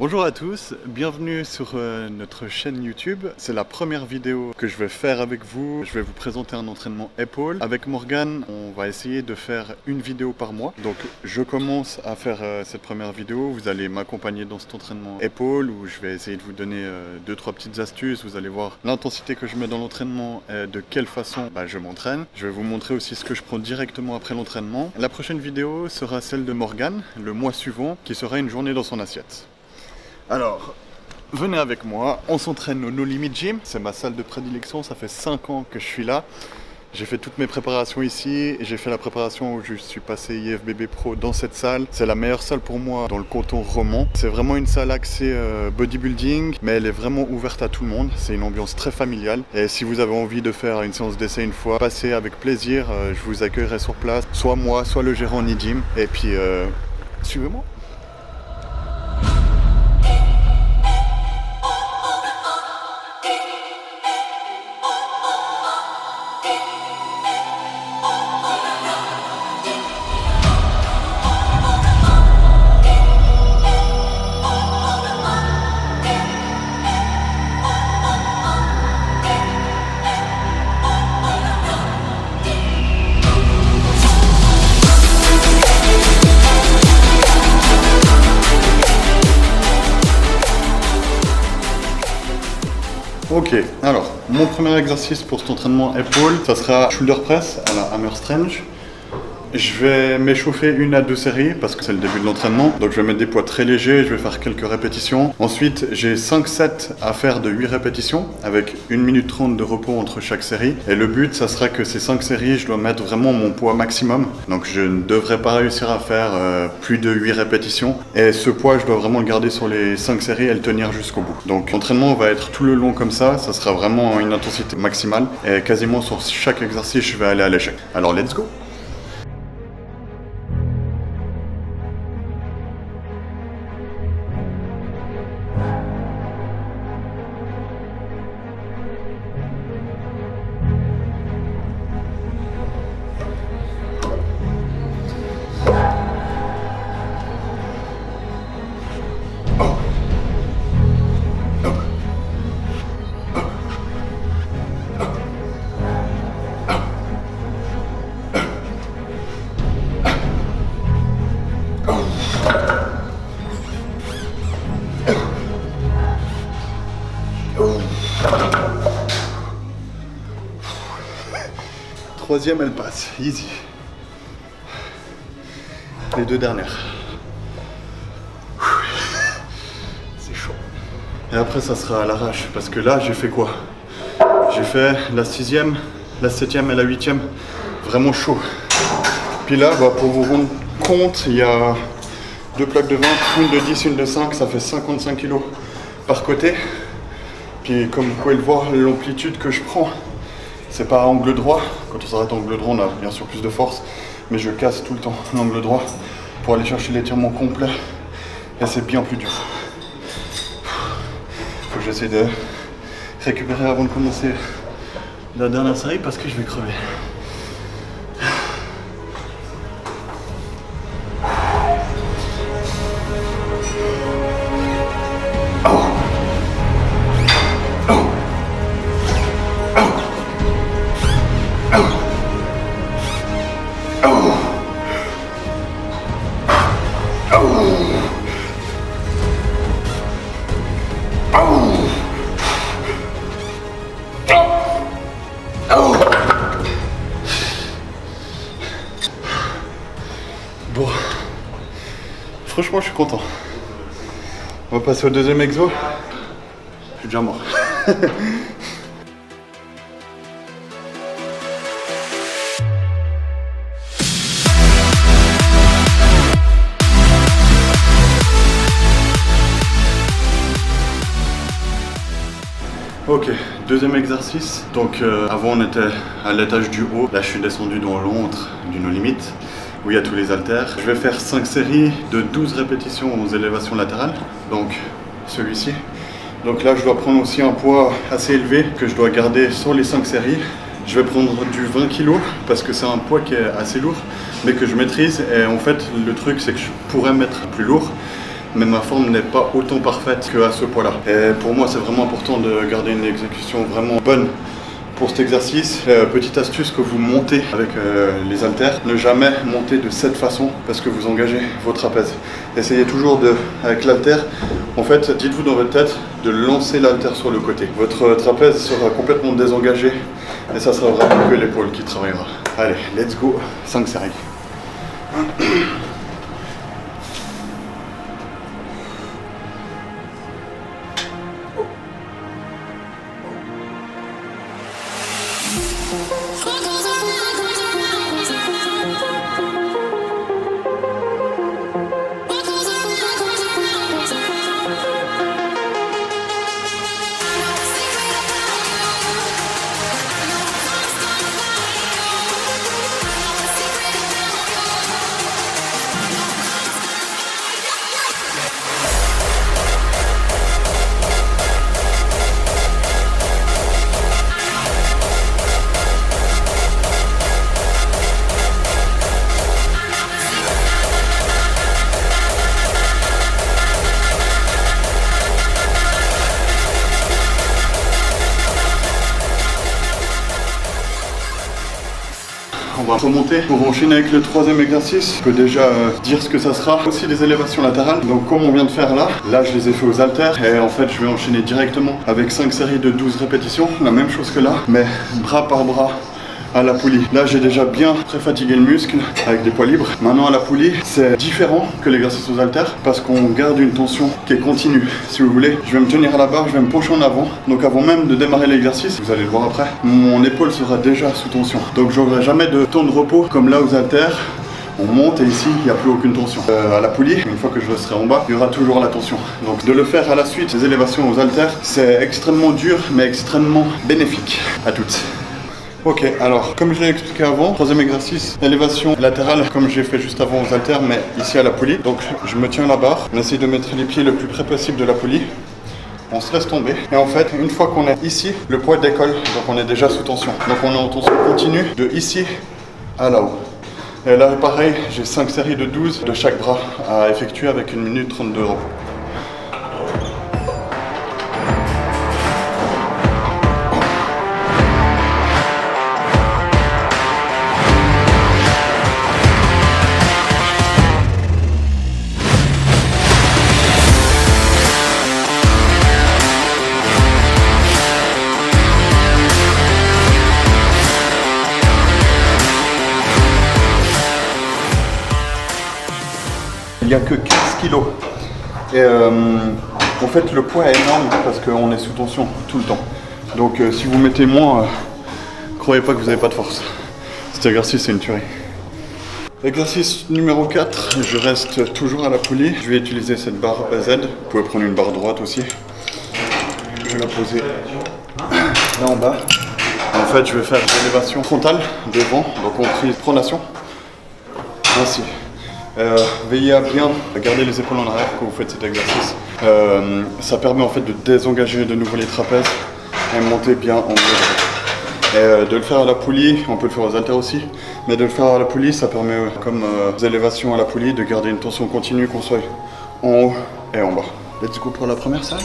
Bonjour à tous, bienvenue sur notre chaîne YouTube. C'est la première vidéo que je vais faire avec vous. Je vais vous présenter un entraînement épaule. Avec Morgane, on va essayer de faire une vidéo par mois. Donc je commence à faire cette première vidéo. Vous allez m'accompagner dans cet entraînement épaule où je vais essayer de vous donner 2-3 petites astuces. Vous allez voir l'intensité que je mets dans l'entraînement et de quelle façon je m'entraîne. Je vais vous montrer aussi ce que je prends directement après l'entraînement. La prochaine vidéo sera celle de Morgane, le mois suivant, qui sera une journée dans son assiette. Alors, venez avec moi, on s'entraîne au No Limit Gym, c'est ma salle de prédilection, ça fait 5 ans que je suis là. J'ai fait toutes mes préparations ici, j'ai fait la préparation où je suis passé IFBB Pro dans cette salle. C'est la meilleure salle pour moi dans le canton roman. C'est vraiment une salle axée bodybuilding, mais elle est vraiment ouverte à tout le monde. C'est une ambiance très familiale. Et si vous avez envie de faire une séance d'essai une fois, passez avec plaisir, je vous accueillerai sur place. Soit moi, soit le gérant Nijim. Et puis, suivez-moi. Ok, alors mon premier exercice pour cet entraînement épaule, ça sera shoulder press à la hammer strange. Je vais m'échauffer 1 à 2 séries parce que c'est le début de l'entraînement. Donc je vais mettre des poids très légers, je vais faire quelques répétitions. Ensuite, j'ai 5 sets à faire de 8 répétitions avec 1 minute 30 de repos entre chaque série. Et le but, ça sera que ces 5 séries, je dois mettre vraiment mon poids maximum. Donc je ne devrais pas réussir à faire plus de 8 répétitions. Et ce poids, je dois vraiment le garder sur les 5 séries et le tenir jusqu'au bout. Donc l'entraînement va être tout le long comme ça sera vraiment une intensité maximale. Et quasiment sur chaque exercice, je vais aller à l'échec. Alors let's go! Troisième, elle passe, easy. Les 2 dernières. C'est chaud. Et après, ça sera à l'arrache, parce que là, j'ai fait quoi? J'ai fait la 6e, la 7e et la 8e, vraiment chaud. Puis là, pour vous rendre compte, il y a 2 plaques de 20, une de 10, une de 5, ça fait 55 kg par côté. Puis comme vous pouvez le voir, l'amplitude que je prends, c'est pas à angle droit. Quand on s'arrête à angle droit, on a bien sûr plus de force. Mais je casse tout le temps l'angle droit pour aller chercher l'étirement complet. Et c'est bien plus dur. Faut que j'essaie de récupérer avant de commencer la dernière série parce que je vais crever. Bon, franchement je suis content. On va passer au deuxième exo. Je suis déjà mort. Ok, deuxième exercice. Donc avant on était à l'étage du haut. Là je suis descendu dans l'antre du No Limit où il y a tous les haltères. Je vais faire 5 séries de 12 répétitions aux élévations latérales. Donc celui-ci. Donc là je dois prendre aussi un poids assez élevé que je dois garder sur les 5 séries. Je vais prendre du 20 kg parce que c'est un poids qui est assez lourd mais que je maîtrise, et en fait le truc c'est que je pourrais mettre plus lourd mais ma forme n'est pas autant parfaite qu'à ce poids-là. Et pour moi, c'est vraiment important de garder une exécution vraiment bonne pour cet exercice. Petite astuce que vous montez avec les haltères, ne jamais monter de cette façon parce que vous engagez vos trapèzes. Essayez toujours avec l'haltère, en fait, dites-vous dans votre tête de lancer l'haltère sur le côté. Votre trapèze sera complètement désengagé et ça sera vraiment que l'épaule qui travaillera. Allez, let's go, 5 séries. On va remonter pour enchaîner avec le troisième exercice. Je peux déjà dire ce que ça sera. Aussi des élévations latérales. Donc comme on vient de faire là je les ai fait aux haltères et en fait je vais enchaîner directement avec 5 séries de 12 répétitions. La même chose que là, mais bras par bras à la poulie. Là j'ai déjà bien fatigué le muscle avec des poids libres. Maintenant à la poulie c'est différent que l'exercice aux haltères parce qu'on garde une tension qui est continue. Si vous voulez, je vais me tenir à la barre, je vais me pencher en avant. Donc avant même de démarrer l'exercice, vous allez le voir après, mon épaule sera déjà sous tension. Donc j'aurai jamais de temps de repos comme là aux haltères. On monte et ici il n'y a plus aucune tension. À la poulie, une fois que je serai en bas, il y aura toujours la tension. Donc de le faire à la suite, les élévations aux haltères, c'est extrêmement dur mais extrêmement bénéfique. À toutes. Ok, alors comme je l'ai expliqué avant, troisième exercice, élévation latérale comme j'ai fait juste avant aux haltères mais ici à la poulie. Donc je me tiens à la barre, on essaye de mettre les pieds le plus près possible de la poulie. On se laisse tomber et en fait une fois qu'on est ici, le poids décolle, donc on est déjà sous tension. Donc on est en tension continue de ici à là-haut. Et là pareil, j'ai 5 séries de 12 de chaque bras à effectuer avec 1 minute 30 de repos. Il n'y a que 15 kilos. Et en fait, le poids est énorme parce qu'on est sous tension tout le temps. Donc, si vous mettez moins, croyez pas que vous n'avez pas de force. Cet exercice, c'est une tuerie. Exercice numéro 4, je reste toujours à la poulie. Je vais utiliser cette barre Z. Vous pouvez prendre une barre droite aussi. Je vais la poser là en bas. En fait, je vais faire des élévations frontales devant, donc on prise pronation. Ainsi. Veillez à bien garder les épaules en arrière quand vous faites cet exercice. Ça permet en fait de désengager de nouveau les trapèzes et monter bien en haut. Et de le faire à la poulie, on peut le faire aux haltères aussi, mais de le faire à la poulie, ça permet comme élévations à la poulie de garder une tension continue, qu'on soit en haut et en bas. Let's go pour la première série.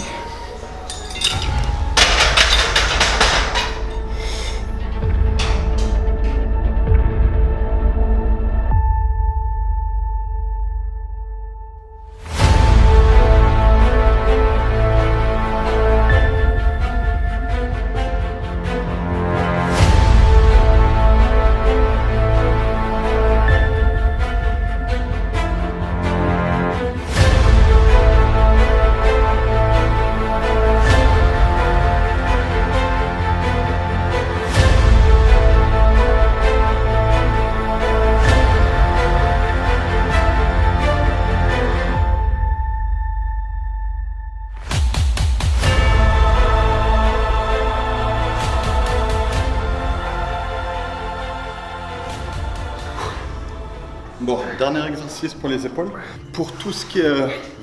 Bon, dernier exercice pour les épaules. Pour tout ce qui est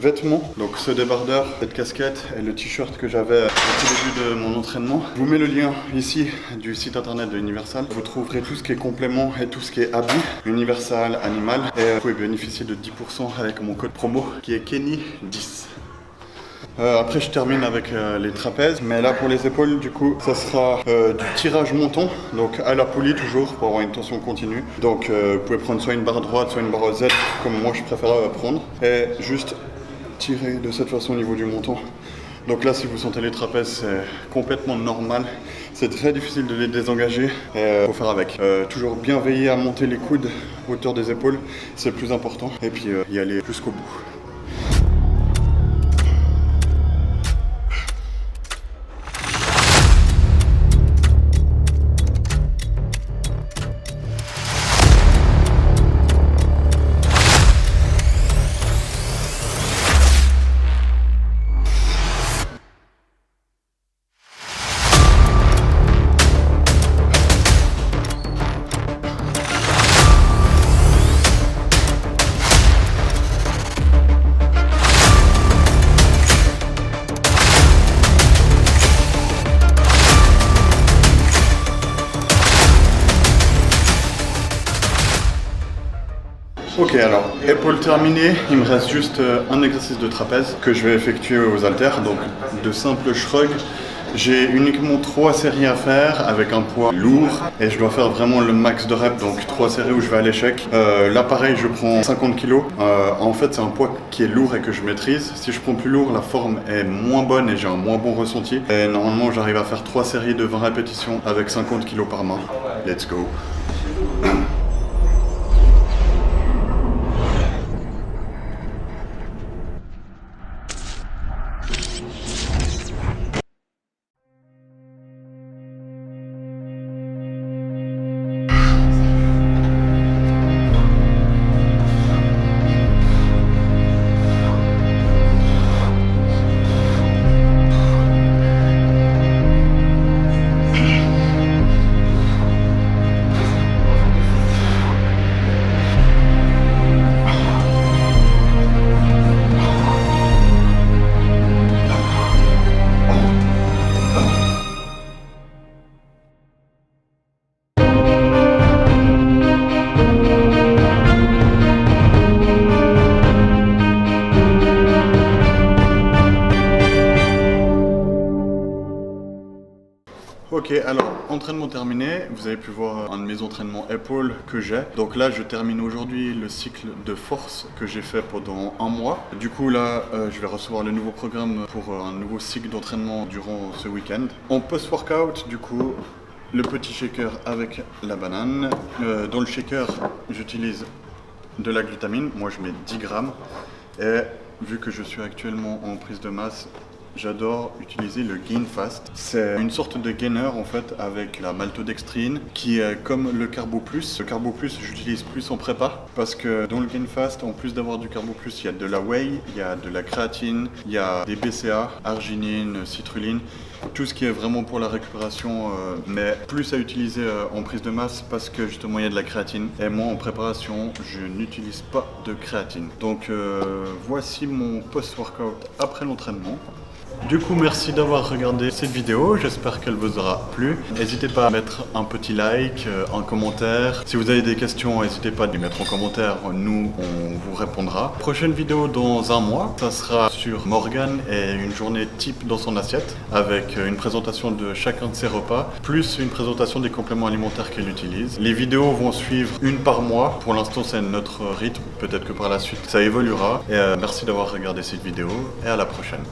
vêtements, donc ce débardeur, cette casquette et le t-shirt que j'avais au tout début de mon entraînement, je vous mets le lien ici du site internet de Universal. Vous trouverez tout ce qui est complément et tout ce qui est habit, Universal, Animal. Et vous pouvez bénéficier de 10% avec mon code promo qui est Kenny10. Après je termine avec les trapèzes, mais là pour les épaules du coup ça sera du tirage montant, donc à la poulie toujours pour avoir une tension continue. Donc vous pouvez prendre soit une barre droite, soit une barre Z comme moi je préfère prendre, et juste tirer de cette façon au niveau du menton. Donc là si vous sentez les trapèzes c'est complètement normal, c'est très difficile de les désengager et faut faire avec. Toujours bien veiller à monter les coudes hauteur des épaules, c'est le plus important, et puis y aller jusqu'au bout. Ok, alors épaules terminées, il me reste juste un exercice de trapèze que je vais effectuer aux haltères, donc de simples shrugs. J'ai uniquement 3 séries à faire avec un poids lourd et je dois faire vraiment le max de reps, donc 3 séries où je vais à l'échec. Là pareil, je prends 50 kg. En fait c'est un poids qui est lourd et que je maîtrise. Si je prends plus lourd, la forme est moins bonne et j'ai un moins bon ressenti. Et normalement j'arrive à faire 3 séries de 20 répétitions avec 50 kg par main. Let's go. Ok, alors entraînement terminé, vous avez pu voir un de mes entraînements épaules que j'ai. Donc là je termine aujourd'hui le cycle de force que j'ai fait pendant un mois. Du coup là je vais recevoir le nouveau programme pour un nouveau cycle d'entraînement durant ce week-end. En post-workout du coup le petit shaker avec la banane. Dans le shaker j'utilise de la glutamine, moi je mets 10 grammes. Et vu que je suis actuellement en prise de masse, j'adore utiliser le Gain Fast. C'est une sorte de gainer en fait avec la maltodextrine qui est comme le Carbo Plus. Le Carbo Plus j'utilise plus en prépa parce que dans le Gain Fast, en plus d'avoir du Carbo Plus, il y a de la whey, il y a de la créatine, il y a des BCA, arginine, citrulline, tout ce qui est vraiment pour la récupération, mais plus à utiliser en prise de masse parce que justement il y a de la créatine. Et moi en préparation, je n'utilise pas de créatine. Donc voici mon post-workout après l'entraînement. Du coup, merci d'avoir regardé cette vidéo, j'espère qu'elle vous aura plu. N'hésitez pas à mettre un petit like, un commentaire. Si vous avez des questions, n'hésitez pas à les mettre en commentaire, nous on vous répondra. Prochaine vidéo dans un mois, ça sera sur Morgan et une journée type dans son assiette, avec une présentation de chacun de ses repas, plus une présentation des compléments alimentaires qu'elle utilise. Les vidéos vont suivre une par mois, pour l'instant c'est notre rythme, peut-être que par la suite ça évoluera. Et merci d'avoir regardé cette vidéo et à la prochaine.